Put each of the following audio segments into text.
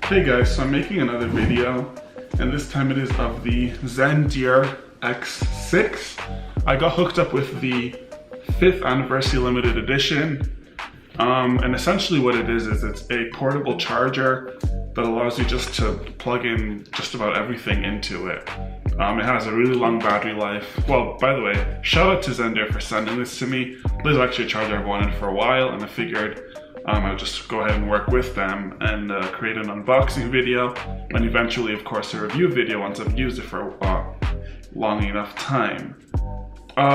Hey guys, so I'm making another video, and this time it is of the Zendure X6. I got hooked up with the 5th anniversary limited edition, and essentially what it is it's a portable charger that allows you just to plug in just about everything into it. It has a really long battery life. Well, by the way, shout out to Zendure for sending this to me. This is actually a charger I've wanted for a while, and I figured I'll just go ahead and work with them and create an unboxing video, and eventually, of course, a review video once I've used it for long enough time.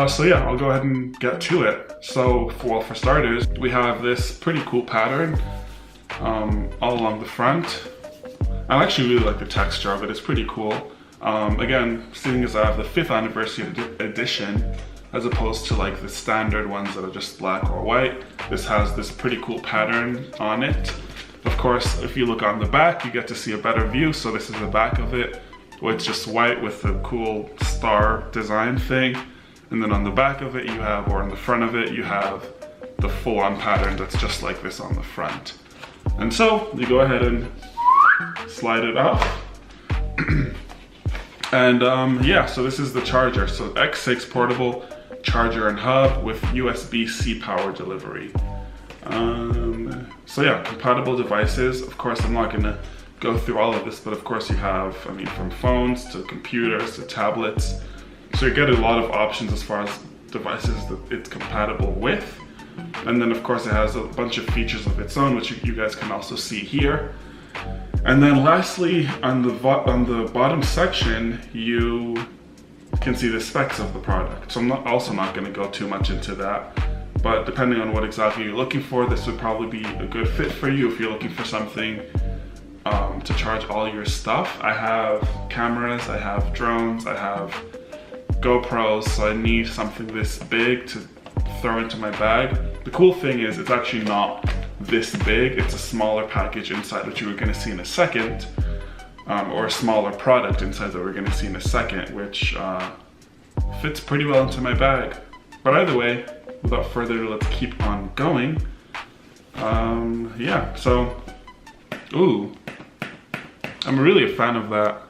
So yeah, I'll go ahead and get to it. So, for starters, we have this pretty cool pattern all along the front. I actually really like the texture of it, it's pretty cool. Again, seeing as I have the 5th anniversary edition, as opposed to like the standard ones that are just black or white, this has this pretty cool pattern on it. Of course, if you look on the back, you get to see a better view. So this is the back of it, where it's just white with the cool star design thing. And then on the back of it you have, or on the front of it, you have the full-on pattern that's just like this on the front. And so you go ahead and slide it off. And yeah, so this is the charger. So X6 portable charger and hub with USB-C power delivery. So yeah, compatible devices. Of course, I'm not gonna go through all of this, but of course you have, I mean, from phones to computers to tablets. So you get a lot of options as far as devices that it's compatible with. And then of course it has a bunch of features of its own, which you guys can also see here. And then lastly, on the bottom section, you can see the specs of the product. So I'm also not going to go too much into that, but depending on what exactly you're looking for, this would probably be a good fit for you if you're looking for something to charge all your stuff. I have cameras, I have drones, I have GoPros, so I need something this big to throw into my bag. The cool thing is it's actually not this big, it's a smaller package inside, which you were going to see in a second, or a smaller product inside that we're going to see in a second, which fits pretty well into my bag. But either way, without further ado, let's keep on going. Yeah, so, ooh, I'm really a fan of that.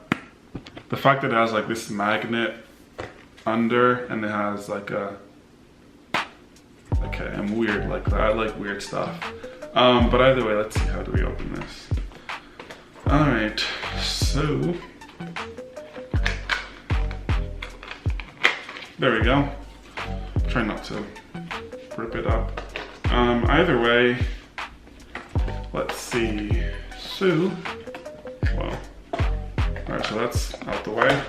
The fact that it has like this magnet under, and it has like a, okay, I'm weird like that, I like weird stuff. But either way, let's see, how do we open this? Alright, so there we go. Try not to rip it up. Either way, let's see. So, well, alright, so that's out the way.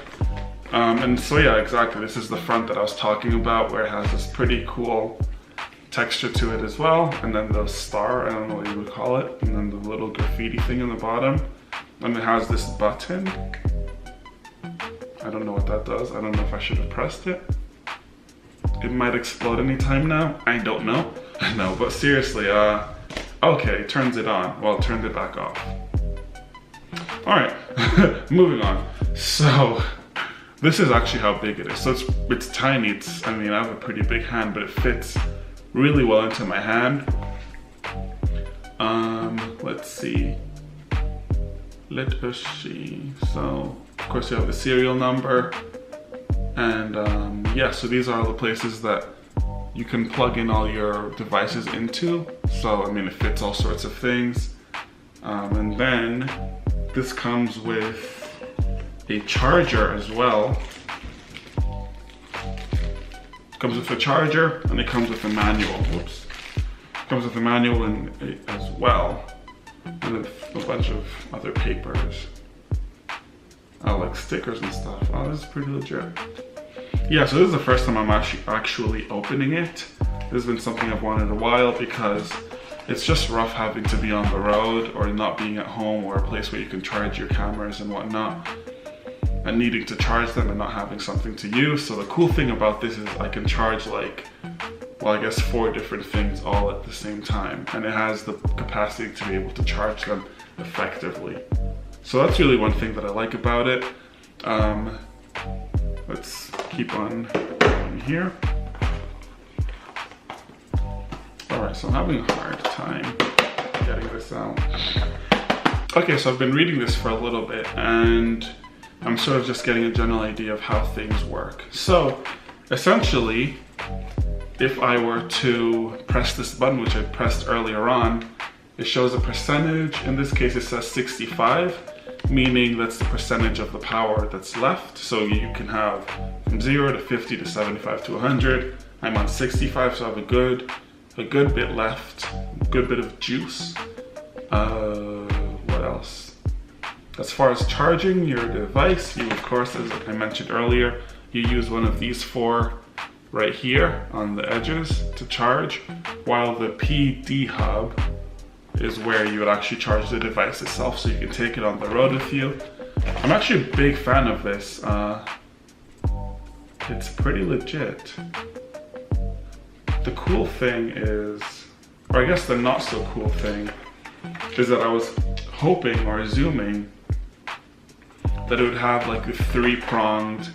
And so yeah, exactly, this is the front that I was talking about, where it has this pretty cool texture to it as well, and then the star, I don't know what you would call it, and then the little graffiti thing on the bottom, and it has this button. I don't know what that does. I don't know if I should have pressed it. It might explode anytime now. I don't know. No, but seriously, okay, it turns it on. Well, it turned it back off. All right, moving on. So this is actually how big it is. So it's tiny. I mean, I have a pretty big hand, but it fits really well into my hand. Let's see. Let us see. So, of course, you have the serial number. And yeah, so these are all the places that you can plug in all your devices into. So, I mean, it fits all sorts of things. And then this comes with a charger as well. Comes with a charger, and it comes with a manual. Whoops. Comes with a manual as well, and a bunch of other papers. Oh, like stickers and stuff. Oh, this is pretty legit. Yeah, so this is the first time I'm actually opening it. This has been something I've wanted a while, because it's just rough having to be on the road or not being at home or a place where you can charge your cameras and whatnot, and needing to charge them and not having something to use. So the cool thing about this is I can charge like, well, I guess 4 different things all at the same time, and it has the capacity to be able to charge them effectively. So that's really one thing that I like about it. Let's keep on going here. All Alright, so I'm having a hard time getting this out. Okay, so I've been reading this for a little bit and I'm sort of just getting a general idea of how things work. So essentially, if I were to press this button, which I pressed earlier on, it shows a percentage. In this case, it says 65, meaning that's the percentage of the power that's left. So you can have from 0 to 50 to 75 to 100. I'm on 65, so I have a good bit left, a good bit of juice. What else? As far as charging your device, you of course, as I mentioned earlier, you use one of these 4 right here on the edges to charge, while the PD hub is where you would actually charge the device itself, so you can take it on the road with you. I'm actually a big fan of this. It's pretty legit. The cool thing is, or I guess the not so cool thing, is that I was hoping or assuming that it would have like a 3-pronged,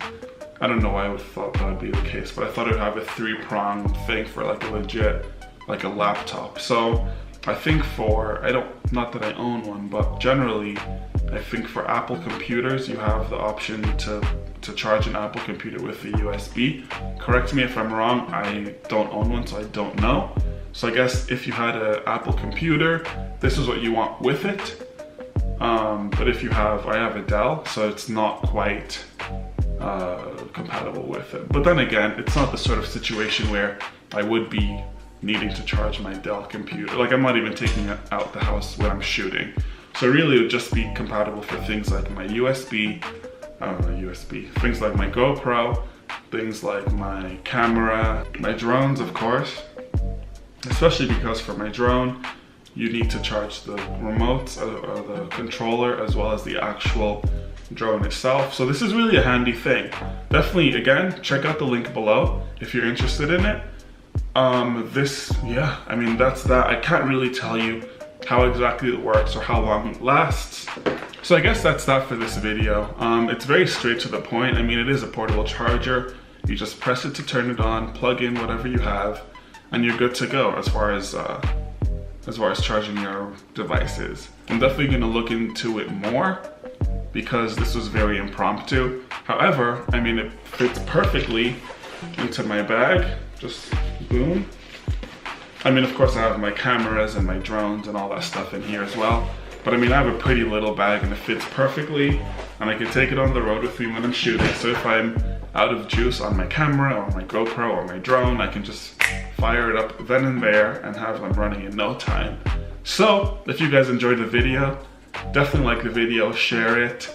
I don't know why I would have thought that would be the case, but I thought it would have a 3-pronged thing for like a legit, like a laptop. So I think not that I own one, but generally I think for Apple computers, you have the option to charge an Apple computer with a USB. Correct me if I'm wrong, I don't own one, so I don't know. So I guess if you had an Apple computer, this is what you want with it. But if I have a Dell, so it's not quite compatible with it. But then again, it's not the sort of situation where I would be needing to charge my Dell computer. Like, I'm not even taking it out the house when I'm shooting. So really it would just be compatible for things like my things like my GoPro, things like my camera, my drones of course. Especially because for my drone, you need to charge the remote or the controller as well as the actual drone itself. So this is really a handy thing. Definitely, again, check out the link below if you're interested in it. I mean, that's that. I can't really tell you how exactly it works or how long it lasts. So I guess that's that for this video. It's very straight to the point. I mean, it is a portable charger. You just press it to turn it on, plug in whatever you have, and you're good to go as far as charging your devices. I'm definitely gonna look into it more because this was very impromptu. However, I mean, it fits perfectly into my bag, just boom. I mean, of course I have my cameras and my drones and all that stuff in here as well. But I mean, I have a pretty little bag and it fits perfectly, and I can take it on the road with me when I'm shooting. So if I'm out of juice on my camera or my GoPro or my drone, I can just fire it up then and there and have them running in no time. So if you guys enjoyed the video, definitely like the video, share it,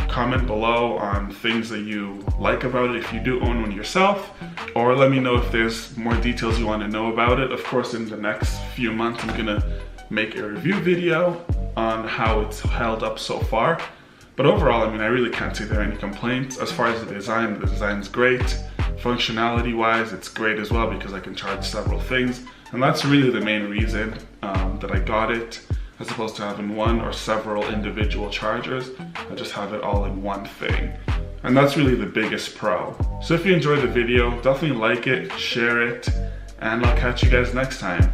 comment below on things that you like about it if you do own one yourself, or let me know if there's more details you want to know about it. Of course, in the next few months, I'm gonna make a review video on how it's held up so far. But overall, I mean, I really can't say there are any complaints. As far as the design's great. Functionality wise, it's great as well because I can charge several things. And that's really the main reason that I got it, as opposed to having one or several individual chargers. I just have it all in one thing. And that's really the biggest pro. So if you enjoyed the video, definitely like it, share it, and I'll catch you guys next time.